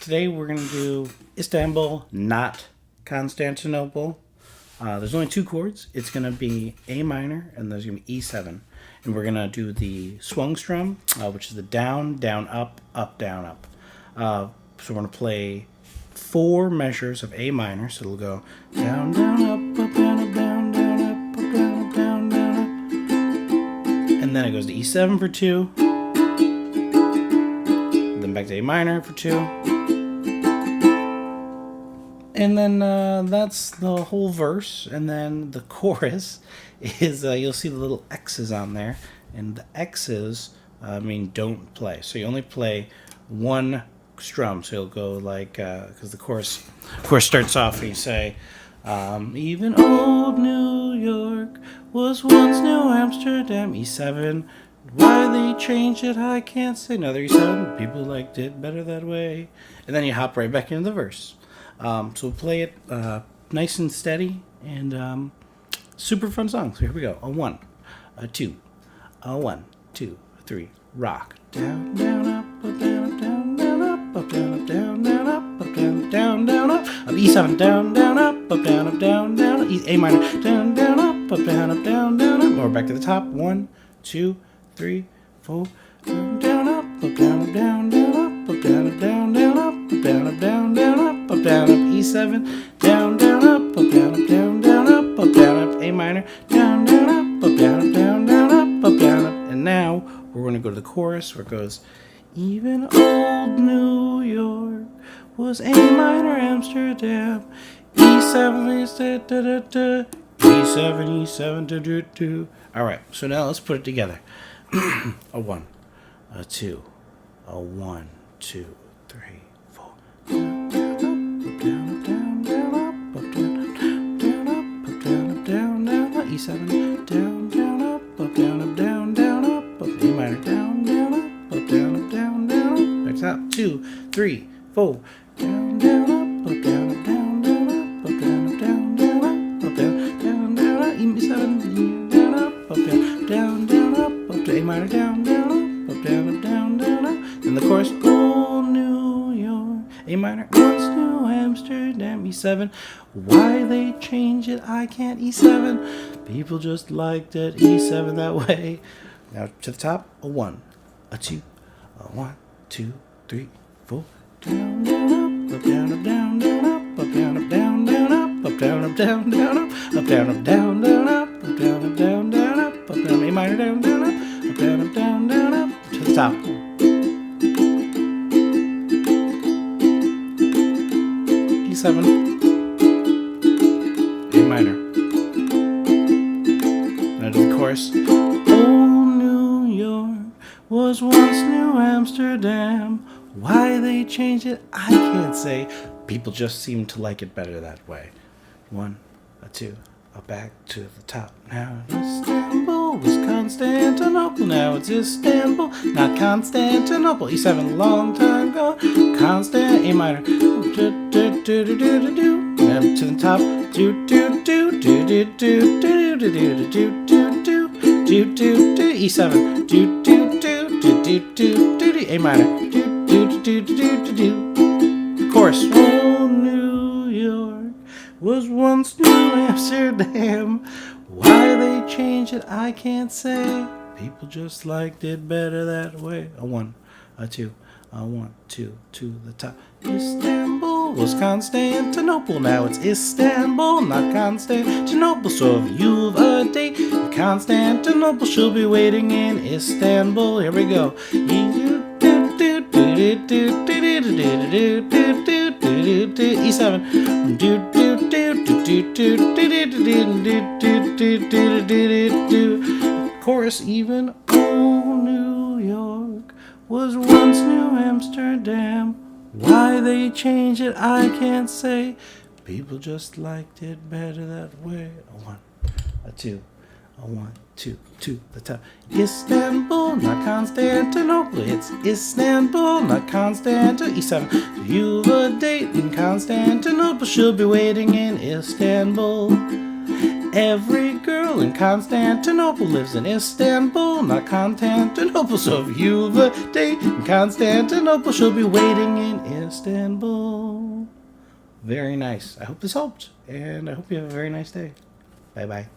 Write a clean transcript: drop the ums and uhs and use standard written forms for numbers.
Today we're going to do Istanbul, not Constantinople. There's only two chords. It's going to be A minor, and there's going to be E7. And we're going to do the swung strum, which is the down, down, up, down, up. So we're going to play 4 measures of A minor. So it'll go down, down, up, down, up, down, down, up, down, up, down, down, up. And then it goes to E7 for 2. Then back to A minor for 2. And then that's the whole verse. And then the chorus is, you'll see the little X's on there. And the X's mean don't play. So you only play one strum. So you'll go like, because the chorus starts off and you say, even old New York was once New Amsterdam. E7. Why they changed it, I can't say. Another E7. People liked it better that way. And then you hop right back into the verse. So we'll play it nice and steady and super fun song. So here we go. A 1, a 2, a 1, 2, 3, rock. Down, down, up, down, down, down, up, down, down, down, up, down, down, down, up. E7, down, down, up, down, down, down. A minor, down, down, up, down, down, down, up. Or back to the top. 1, 2, 3, 4. Down, down, up, down, down, down, up, down, down, down, up, down, down, down, up, down, up. E7, down, down, up, down, down, down, up, down, up. A minor, down, down, up, down, down, down, up, down, up. And now we're going to go to the chorus where it goes, even old New York was A minor Amsterdam. E7 is da da da da. E7, E7, da da da. All right, so now let's put it together. A 1, a 2, a 1, 2, 3, 4. Down, down, down, down, up, down, down, up, down, down, down, up. E7, down, down, up, down, down, down, up. A minor, down, down, up, down, down, down, up. Back top. 2, 3, 4. Down, down, up, down, down, down, up, down, down, down, up, down, down, down, up. E7, down, up, down, down, down, up. A minor, down, down, up, down, down, down, up. Then the chorus, old New York, A minor, once New Amsterdam. E7, why they change it, I can't. E7, people just liked it. E7 that way. Now to the top, a 1, a 2, a 1, 2, 3, 4. Down, down, up, down, up, down, down, up, down, up, down, down, up, down, up, down, down, up, down, up, down, down, up, down, up, down, down, up, down, A minor, down, down, up, down, up, down, down, up, to the top. E7, A minor. Now to the chorus. Old New York was once New Amsterdam. Why they changed it, I can't say. People just seem to like it better that way. 1, a 2, a back to the top. Now Istanbul was Constantinople. Now it's Istanbul, not Constantinople. E7, long time ago. Constant, A minor. Do, do, do, do, do, do, do. And to the top. Do, do, do, do, do, do, do, do, do, do, do, do, do, do, do. E7. Do, do, do, do, do, do, do, do. A minor. Do, do, do, do, do, do, do. Chorus. Old New York was once New Amsterdam. Why they changed it, I can't say. People just liked it better that way. A 1, a 2, a 1, 2, to the top. Istanbul was Constantinople. Now it's Istanbul, not Constantinople. So if you've a date in Constantinople, she'll be waiting in Istanbul. Here we go. E7. Chorus, even old New York was once New Amsterdam. Why they changed it, I can't say. People just liked it better that way. A 1, a 2, a 1, 2, to the top. Istanbul, not Constantinople. It's Istanbul, not Constantinople. E7. You've a date in Constantinople. She'll be waiting in Istanbul. Every girl in Constantinople lives in Istanbul, not Constantinople. So if you've a date in Constantinople, she'll be waiting in Istanbul. Very nice. I hope this helped, and I hope you have a very nice day. Bye-bye.